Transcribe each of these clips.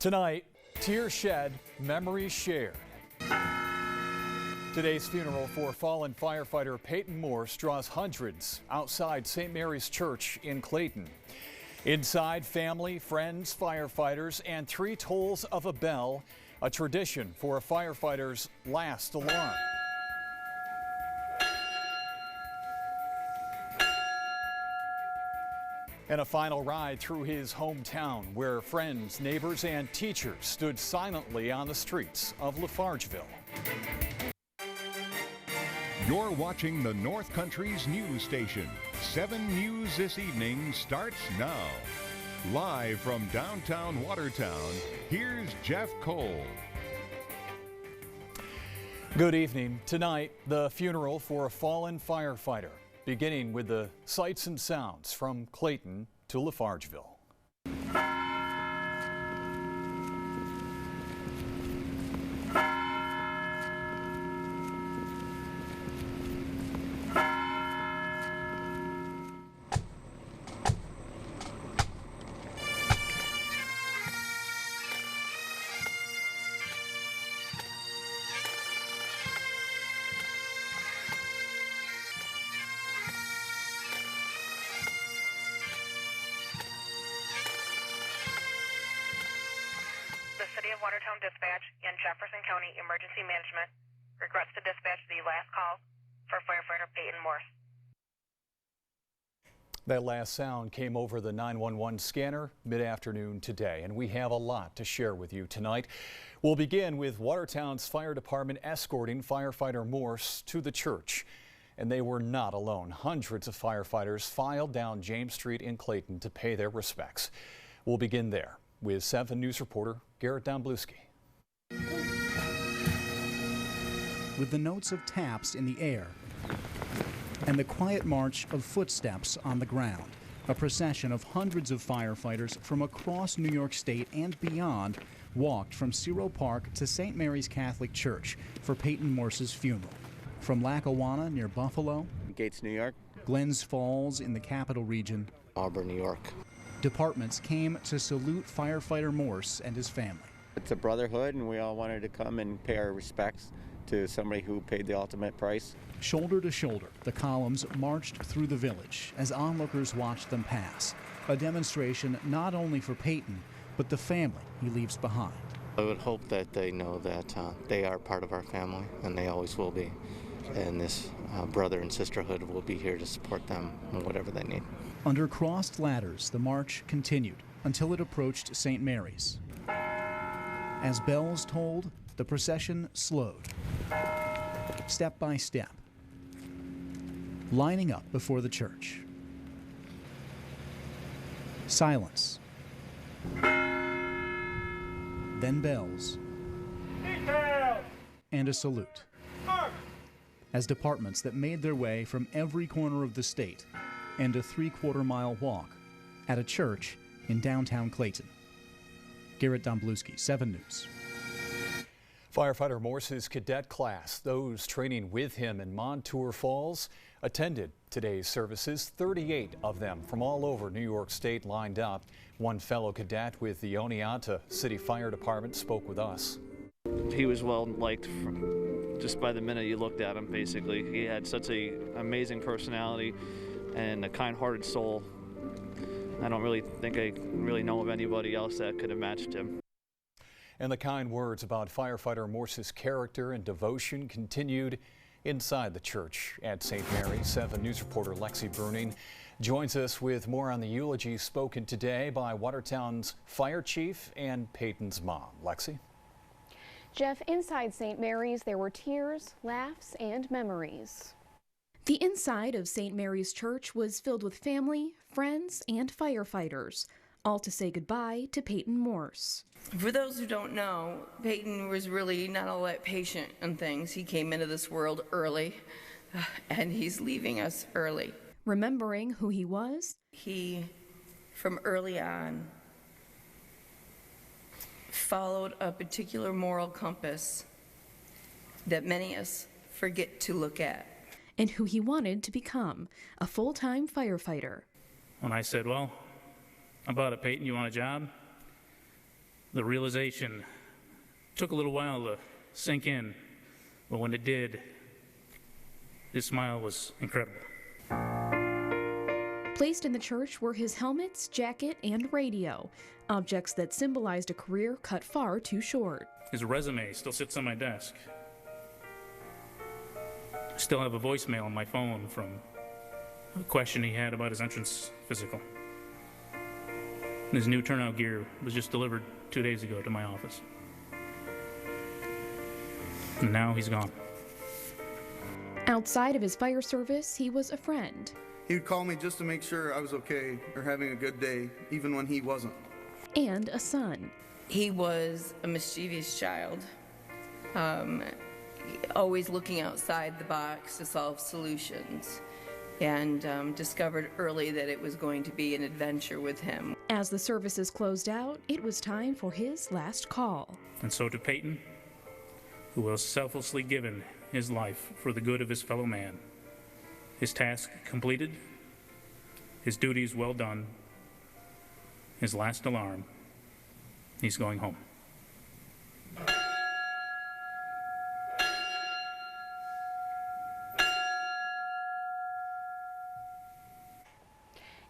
Tonight, tears shed, memories shared. Today's funeral for fallen firefighter Peyton Morse draws hundreds outside St. Mary's Church in Clayton. Inside, family, friends, firefighters, and 3 tolls of a bell, a tradition for a firefighter's last alarm. And a final ride through his hometown where friends, neighbors, and teachers stood silently on the streets of Lafargeville. You're watching the North Country's news station. 7 News this evening starts now. Live from downtown Watertown, here's Jeff Cole. Good evening. Tonight, the funeral for a fallen firefighter, beginning with the sights and sounds from Clayton to Lafargeville. Watertown Dispatch and Jefferson County Emergency Management regrets to dispatch the last call for firefighter Peyton Morse. That last sound came over the 911 scanner mid-afternoon today, and we have a lot to share with you tonight. We'll begin with Watertown's fire department escorting firefighter Morse to the church. And they were not alone. Hundreds of firefighters filed down James Street in Clayton to pay their respects. We'll begin there with 7 News reporter Garrett Domblewski. With the notes of taps in the air and the quiet march of footsteps on the ground, a procession of hundreds of firefighters from across New York State and beyond walked from Ciro Park to St. Mary's Catholic Church for Peyton Morse's funeral. From Lackawanna near Buffalo, Gates, New York, Glens Falls in the Capital Region, Auburn, New York. Departments came to salute firefighter Morse and his family. It's a brotherhood, and we all wanted to come and pay our respects to somebody who paid the ultimate price. Shoulder to shoulder, the columns marched through the village as onlookers watched them pass. A demonstration not only for Peyton, but the family he leaves behind. I would hope that they know that they are part of our family, and they always will be. And this brother and sisterhood will be here to support them in whatever they need. Under crossed ladders, the march continued until it approached St. Mary's. As bells tolled, the procession slowed, step by step, lining up before the church. Silence. Then bells. And a salute. As departments that made their way from every corner of the state and a 3/4-mile walk at a church in downtown Clayton. Garrett Domblewski, 7 News. Firefighter Morse's cadet class, those training with him in Montour Falls, attended today's services. 38 of them from all over New York State lined up. One fellow cadet with the Oneonta City Fire Department spoke with us. He was well liked just by the minute you looked at him, basically. He had such an amazing personality and a kind-hearted soul. I don't really think I really know of anybody else that could have matched him. And the kind words about firefighter Morse's character and devotion continued inside the church at St. Mary's. 7 News reporter Lexi Bruning joins us with more on the eulogy spoken today by Watertown's fire chief and Peyton's mom. Lexi? Jeff, inside St. Mary's, there were tears, laughs, and memories. The inside of St. Mary's Church was filled with family, friends, and firefighters, all to say goodbye to Peyton Morse. For those who don't know, Peyton was really not all that patient on things. He came into this world early, and he's leaving us early. Remembering who he was, he, from early on, followed a particular moral compass that many of us forget to look at. And who he wanted to become, a full-time firefighter. When I said, well, how about it, Peyton, you want a job? The realization took a little while to sink in, but when it did, this smile was incredible. Placed in the church were his helmets, jacket, and radio, objects that symbolized a career cut far too short. His resume still sits on my desk. I still have a voicemail on my phone from a question he had about his entrance physical. His new turnout gear was just delivered 2 days ago to my office. And now he's gone. Outside of his fire service, he was a friend. He would call me just to make sure I was okay or having a good day, even when he wasn't. And a son. He was a mischievous child, always looking outside the box to solve solutions, and discovered early that it was going to be an adventure with him. As the services closed out, it was time for his last call. And so to Peyton, who has selflessly given his life for the good of his fellow man, his task completed, his duties well done, his last alarm, he's going home.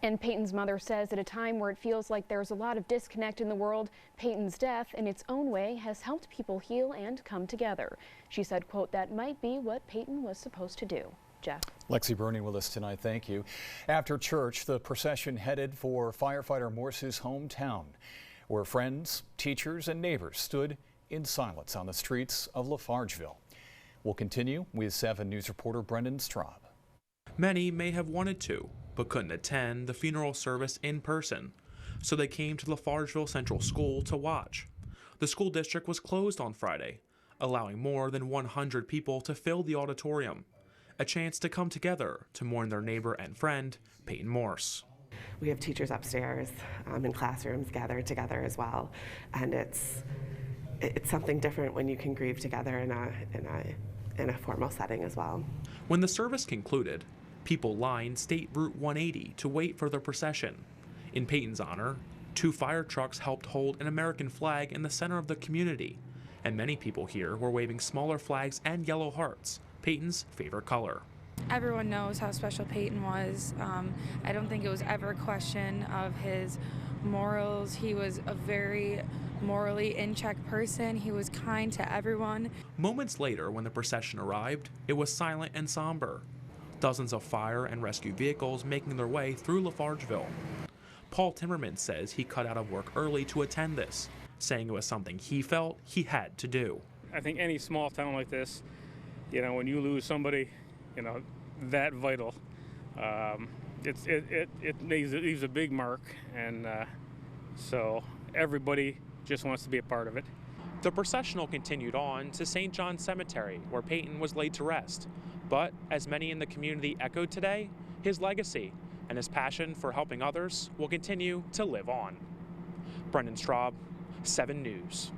And Peyton's mother says at a time where it feels like there's a lot of disconnect in the world, Peyton's death in its own way has helped people heal and come together. She said, quote, that might be what Peyton was supposed to do. Jeff. Lexi Bruni with us tonight. Thank you. After church, the procession headed for firefighter Morse's hometown, where friends, teachers, and neighbors stood in silence on the streets of Lafargeville. We'll continue with 7 News reporter Brendan Straub. Many may have wanted to, but couldn't attend the funeral service in person, so they came to Lafargeville Central School to watch. The school district was closed on Friday, allowing more than 100 people to fill the auditorium, a chance to come together to mourn their neighbor and friend, Peyton Morse. We have teachers upstairs in classrooms gathered together as well, and it's something different when you can grieve together in a formal setting as well. When the service concluded, people lined State Route 180 to wait for the procession. In Peyton's honor, 2 fire trucks helped hold an American flag in the center of the community, and many people here were waving smaller flags and yellow hearts, Peyton's favorite color. Everyone knows how special Peyton was. I don't think it was ever a question of his morals. He was a very morally in-check person. He was kind to everyone. Moments later, when the procession arrived, it was silent and somber. Dozens of fire and rescue vehicles making their way through Lafargeville. Paul Timmerman says he cut out of work early to attend this, saying it was something he felt he had to do. I think any small town like this, you know, when you lose somebody, you know, that vital, it leaves a big mark, and so everybody just wants to be a part of it. The processional continued on to St. John's Cemetery, where Peyton was laid to rest. But as many in the community echoed today, his legacy and his passion for helping others will continue to live on. Brendan Straub, 7 News.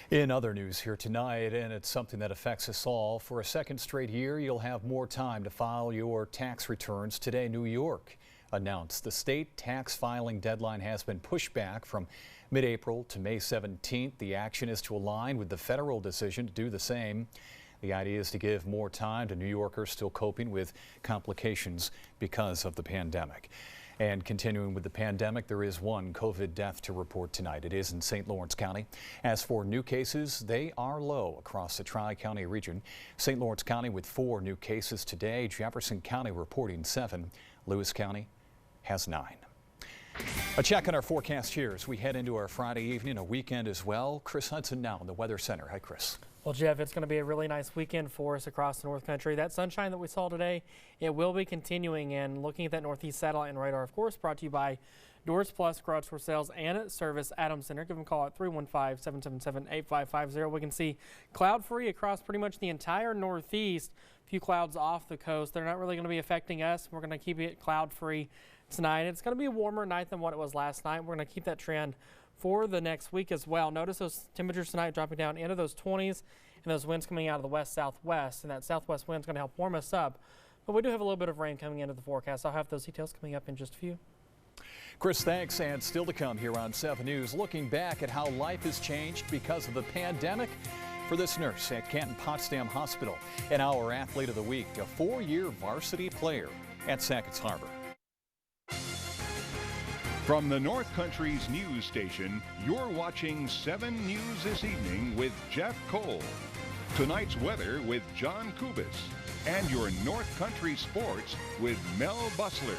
In other news here tonight, and it's something that affects us all, for a second straight year, you'll have more time to file your tax returns. Today, New York announced the state tax filing deadline has been pushed back from mid-April to May 17th. The action is to align with the federal decision to do the same. The idea is to give more time to New Yorkers still coping with complications because of the pandemic. And continuing with the pandemic, there is 1 COVID death to report tonight. It is in St. Lawrence County. As for new cases, they are low across the Tri-County region. St. Lawrence County with 4 new cases today. Jefferson County reporting 7. Lewis County has 9. A check on our forecast here as we head into our Friday evening, a weekend as well. Chris Hudson now in the Weather Center. Hi, Chris. Well, Jeff, it's going to be a really nice weekend for us across the North Country. That sunshine that we saw today, it will be continuing. And looking at that northeast satellite and radar, of course, brought to you by Doors Plus Garage for Sales and Service Adams Center. Give them a call at 315-777-8550. We can see cloud-free across pretty much the entire northeast. A few clouds off the coast. They're not really going to be affecting us. We're going to keep it cloud-free tonight. It's going to be a warmer night than what it was last night. We're going to keep that trend for the next week as well. Notice those temperatures tonight dropping down into those 20s and those winds coming out of the west-southwest, and that southwest wind is going to help warm us up. But we do have a little bit of rain coming into the forecast. I'll have those details coming up in just a few. Chris, thanks. And still to come here on 7 News, looking back at how life has changed because of the pandemic for this nurse at Canton-Potsdam Hospital. And our athlete of the week, a 4-year varsity player at Sackett's Harbor. From the North Country's news station, you're watching 7 News this evening with Jeff Cole. Tonight's weather with John Kubis. And your North Country sports with Mel Bussler.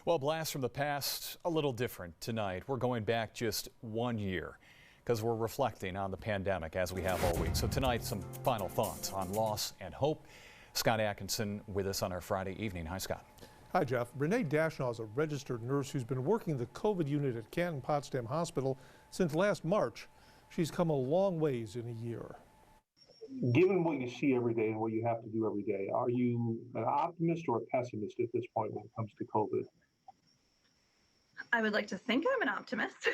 Well, blast from the past, a little different tonight. We're going back just 1 year because we're reflecting on the pandemic as we have all week. So tonight, some final thoughts on loss and hope. Scott Atkinson with us on our Friday evening. Hi, Scott. Hi, Jeff. Renee Dashnaw is a registered nurse who's been working the COVID unit at Canton-Potsdam Hospital since last March. She's come a long ways in a year. Given what you see every day and what you have to do every day, are you an optimist or a pessimist at this point when it comes to COVID? I would like to think I'm an optimist.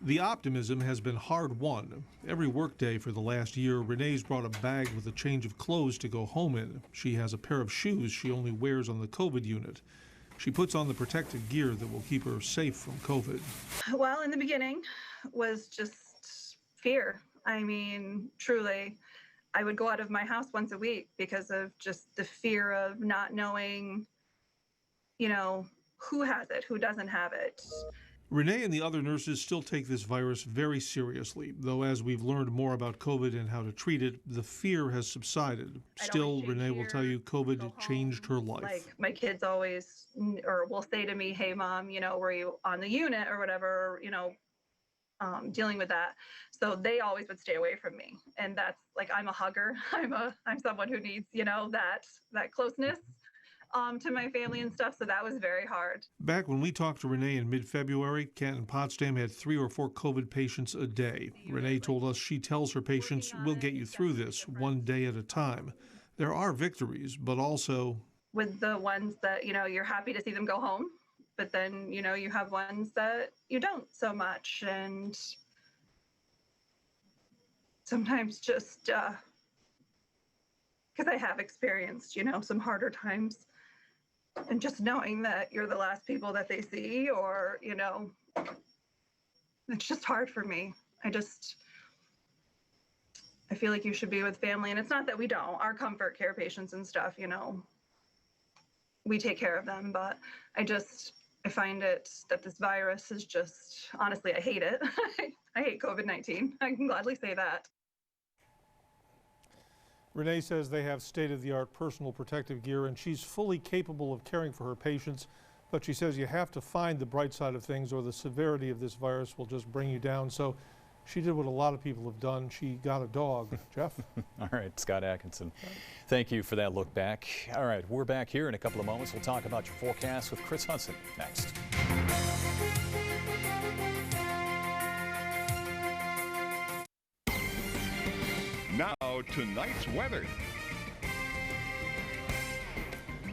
The optimism has been hard-won. Every workday for the last year, Renee's brought a bag with a change of clothes to go home in. She has a pair of shoes she only wears on the COVID unit. She puts on the protective gear that will keep her safe from COVID. Well, in the beginning was just fear. I mean, truly, I would go out of my house once a week because of just the fear of not knowing, who has it, who doesn't have it. Renee and the other nurses still take this virus very seriously, though as we've learned more about COVID and how to treat it, the fear has subsided. Still, Renee will tell you COVID changed her life. Like, my kids always, or will say to me, hey, Mom, were you on the unit or whatever, dealing with that. So they always would stay away from me. And that's like, I'm a hugger. I'm someone who needs, that closeness. To my family and stuff, so that was very hard. Back when we talked to Renee in mid-February, Canton-Potsdam had 3 or 4 COVID patients a day. Renee told us she tells her patients, we'll get you through this, one day at a time. There are victories, but also... With the ones that, you're happy to see them go home, but then, you have ones that you don't so much, and sometimes just, because I have experienced, some harder times. And just knowing that you're the last people that they see, or, it's just hard for me. I feel like you should be with family. And it's not that we don't. Our comfort care patients and stuff, we take care of them. But I find it that this virus is just, honestly, I hate it. I hate COVID-19. I can gladly say that. Renee says they have state-of-the-art personal protective gear, and she's fully capable of caring for her patients. But she says you have to find the bright side of things, or the severity of this virus will just bring you down. So she did what a lot of people have done. She got a dog. Jeff? All right, Scott Atkinson. Thank you for that look back. All right, we're back here in a couple of moments. We'll talk about your forecast with Chris Hudson next. Now, tonight's weather.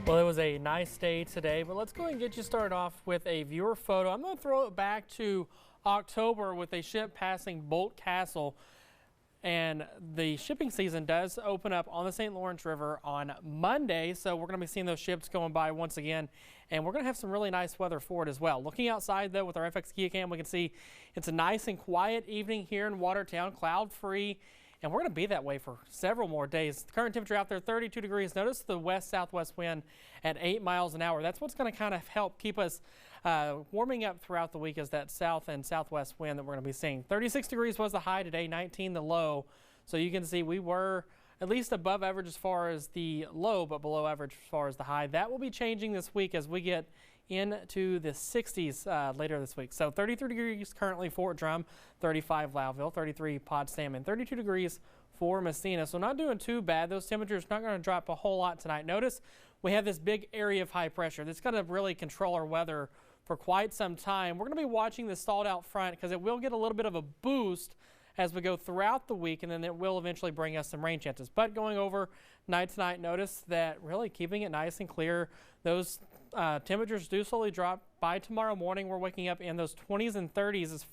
Well, it was a nice day today, but let's go ahead and get you started off with a viewer photo. I'm going to throw it back to October with a ship passing Bolt Castle. And the shipping season does open up on the St. Lawrence River on Monday, so we're going to be seeing those ships going by once again, and we're going to have some really nice weather for it as well. Looking outside, though, with our FX Kia cam, we can see it's a nice and quiet evening here in Watertown, cloud-free. And we're going to be that way for several more days. The current temperature out there, 32 degrees. Notice the west-southwest wind at 8 miles an hour. That's what's going to kind of help keep us warming up throughout the week, is that south and southwest wind that we're going to be seeing. 36 degrees was the high today, 19 the low. So you can see we were at least above average as far as the low, but below average as far as the high. That will be changing this week as we get into the 60s later this week. So 33 degrees currently Fort Drum, 35 Loudville, 33 Potsdam, and 32 degrees for Messina. So not doing too bad. Those temperatures not going to drop a whole lot tonight. Notice we have this big area of high pressure that's going to really control our weather for quite some time. We're going to be watching this stalled out front because it will get a little bit of a boost as we go throughout the week, and then it will eventually bring us some rain chances. But going over night to night, notice that really keeping it nice and clear. Those temperatures do slowly drop. By tomorrow morning, we're waking up in those 20s and 30s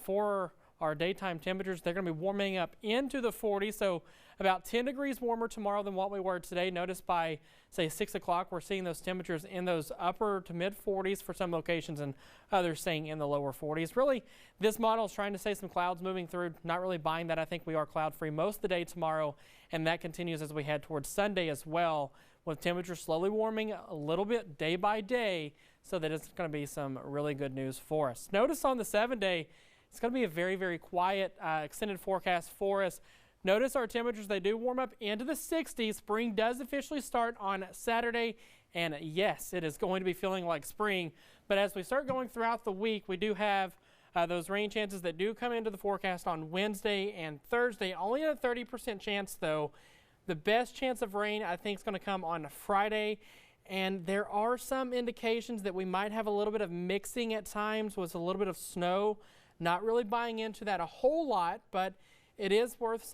for our daytime temperatures. They're going to be warming up into the 40s, so about 10 degrees warmer tomorrow than what we were today. Notice by, say, 6 o'clock, we're seeing those temperatures in those upper to mid 40s for some locations and others staying in the lower 40s. Really, this model is trying to say some clouds moving through. Not really buying that. I think we are cloud-free most of the day tomorrow, and that continues as we head towards Sunday as well, with temperatures slowly warming a little bit day by day, so that it's going to be some really good news for us. Notice on the 7-day, it's going to be a very, very quiet extended forecast for us. Notice our temperatures, they do warm up into the 60s. Spring does officially start on Saturday, and yes, it is going to be feeling like spring. But as we start going throughout the week, we do have those rain chances that do come into the forecast on Wednesday and Thursday. Only a 30% chance, though. The best chance of rain, I think, is going to come on Friday. And there are some indications that we might have a little bit of mixing at times with a little bit of snow. Not really buying into that a whole lot, but it is worth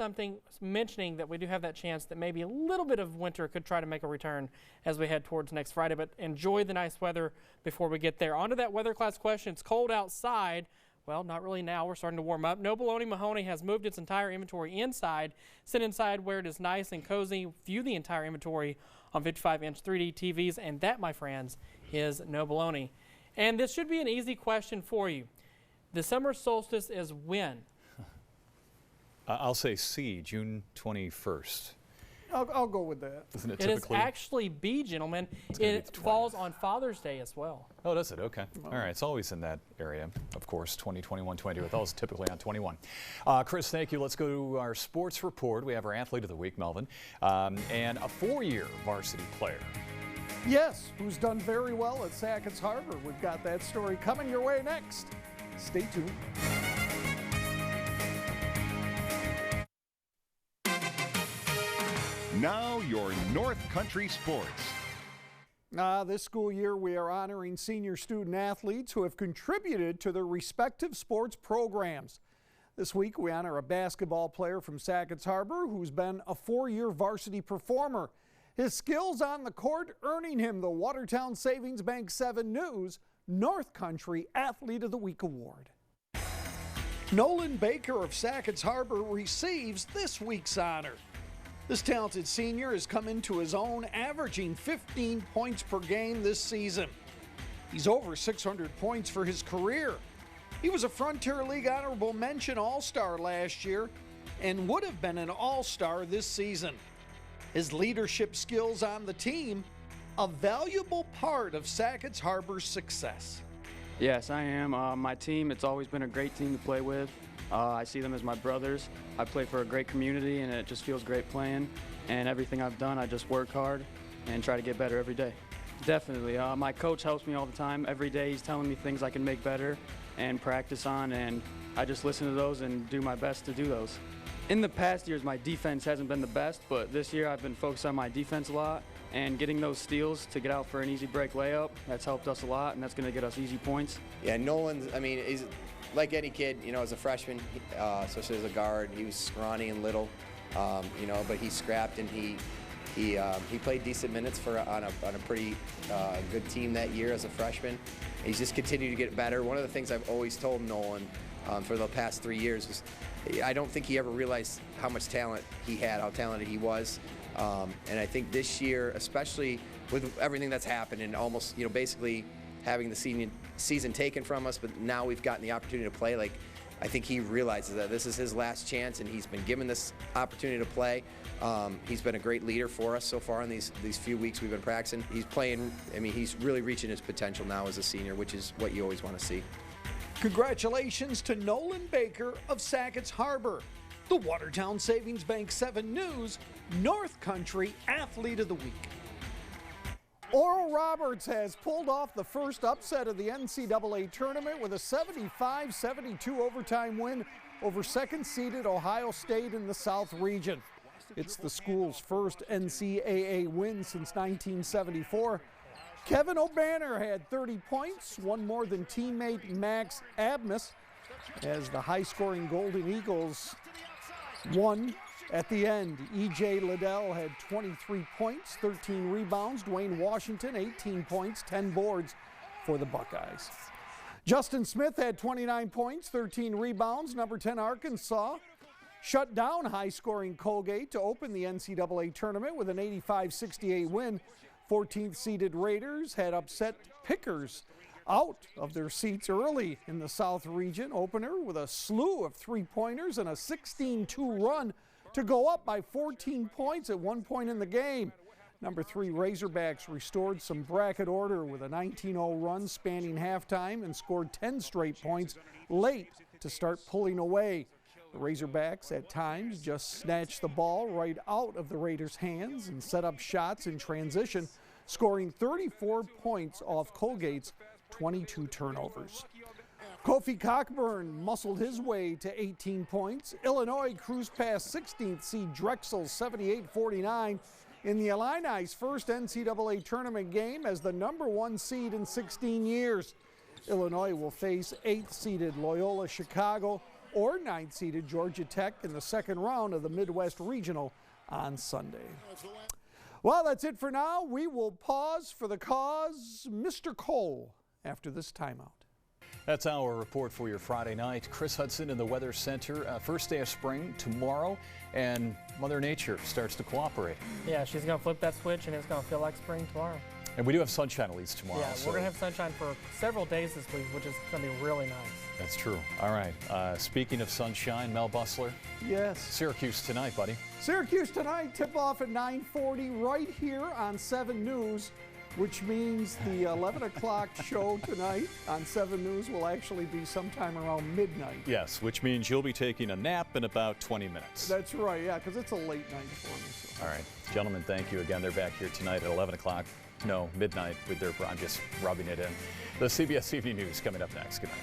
mentioning that we do have that chance that maybe a little bit of winter could try to make a return as we head towards next Friday. But enjoy the nice weather before we get there. On to that weather class question. It's cold outside. Well, not really now. We're starting to warm up. No Baloney Mahoney has moved its entire inventory inside. Sit inside where it is nice and cozy. View the entire inventory on 55-inch 3D TVs. And that, my friends, is No Baloney. And this should be an easy question for you. The summer solstice is when? I'll say C, June 21st. I'll go with that. Isn't it typically? It is actually B, gentlemen. It falls on Father's Day as well. Oh, does it? Okay. All right. It's always in that area, of course, 20, 21, 22. It's always typically on 21. Chris, thank you. Let's go to our sports report. We have our athlete of the week, Melvin, and a 4-year varsity player. Yes, who's done very well at Sackett's Harbor. We've got that story coming your way next. Stay tuned. Now your North Country sports. This school year we are honoring senior student athletes who have contributed to their respective sports programs. This week we honor a basketball player from Sackett's Harbor who's been a 4-year varsity performer. His skills on the court earning him the Watertown Savings Bank 7 News North Country Athlete of the Week Award. Nolan Baker of Sackett's Harbor receives this week's honor. This talented senior has come into his own, averaging 15 points per game this season. He's over 600 points for his career. He was a Frontier League Honorable Mention All-Star last year and would have been an All-Star this season. His leadership skills on the team, a valuable part of Sackett's Harbor's success. Yes, I am. My team, it's always been a great team to play with. I see them as my brothers. I play for a great community, and it just feels great playing. And everything I've done, I just work hard and try to get better every day. Definitely. My coach helps me all the time. Every day he's telling me things I can make better and practice on, and I just listen to those and do my best to do those. In the past years, my defense hasn't been the best, but this year I've been focused on my defense a lot and getting those steals to get out for an easy break layup. That's helped us a lot, and that's going to get us easy points. Yeah, Nolan's, I mean, he's like any kid, you know, as a freshman, especially as a guard, he was scrawny and little, you know, but he scrapped and he played decent minutes on a pretty good team that year as a freshman. He's just continued to get better. One of the things I've always told Nolan for the past 3 years is I don't think he ever realized how much talent he had, how talented he was. And I think this year, especially with everything that's happened and almost, you know, basically having the senior season taken from us, but now we've gotten the opportunity to play, like, I think he realizes that this is his last chance and he's been given this opportunity to play. He's been a great leader for us so far in these few weeks we've been practicing. He's playing, I mean, he's really reaching his potential now as a senior, which is what you always want to see. Congratulations to Nolan Baker of Sackett's Harbor, the Watertown Savings Bank 7 News North Country Athlete of the Week. Oral Roberts has pulled off the first upset of the NCAA tournament with a 75-72 overtime win over second-seeded Ohio State in the South region. It's the school's first NCAA win since 1974. Kevin O'Banner had 30 points, one more than teammate Max Abmas, as the high-scoring Golden Eagles won at the end. E.J. Liddell had 23 points, 13 rebounds. Dwayne Washington, 18 points, 10 boards for the Buckeyes. Justin Smith had 29 points, 13 rebounds. Number 10 Arkansas shut down high-scoring Colgate to open the NCAA tournament with an 85-68 win. 14th seeded Raiders had upset Pickers out of their seats early in the South region opener with a slew of three-pointers and a 16-2 run to go up by 14 points at one point in the game. Number 3 Razorbacks restored some bracket order with a 19-0 run spanning halftime and scored 10 straight points late to start pulling away. The Razorbacks at times just snatched the ball right out of the Raiders' hands and set up shots in transition, scoring 34 points off Colgate's 22 turnovers. Kofi Cockburn muscled his way to 18 points. Illinois cruised past 16th seed Drexel 78-49 in the Illini's first NCAA tournament game as the #1 seed in 16 years. Illinois will face 8th seeded Loyola Chicago or 9th seeded Georgia Tech in the second round of the Midwest Regional on Sunday. Well, that's it for now. We will pause for the cause. Mr. Cole after this timeout. That's our report for your Friday night. Chris Hudson in the Weather Center. First day of spring tomorrow, and Mother Nature starts to cooperate. Yeah, she's going to flip that switch, and it's going to feel like spring tomorrow. And we do have sunshine at least tomorrow. Yeah, we're going to have sunshine for several days this week, which is going to be really nice. That's true. All right. Speaking of sunshine, Mel Bussler. Yes. Syracuse tonight, buddy. Syracuse tonight, tip-off at 9:40 right here on 7 News, which means the 11 o'clock show tonight on 7 News will actually be sometime around midnight. Yes, which means you'll be taking a nap in about 20 minutes. That's right, yeah, because it's a late night for me. So. All right. Gentlemen, thank you again. They're back here tonight at 11 o'clock. No, midnight with their, I'm just rubbing it in. The CBS Evening News coming up next. Good night.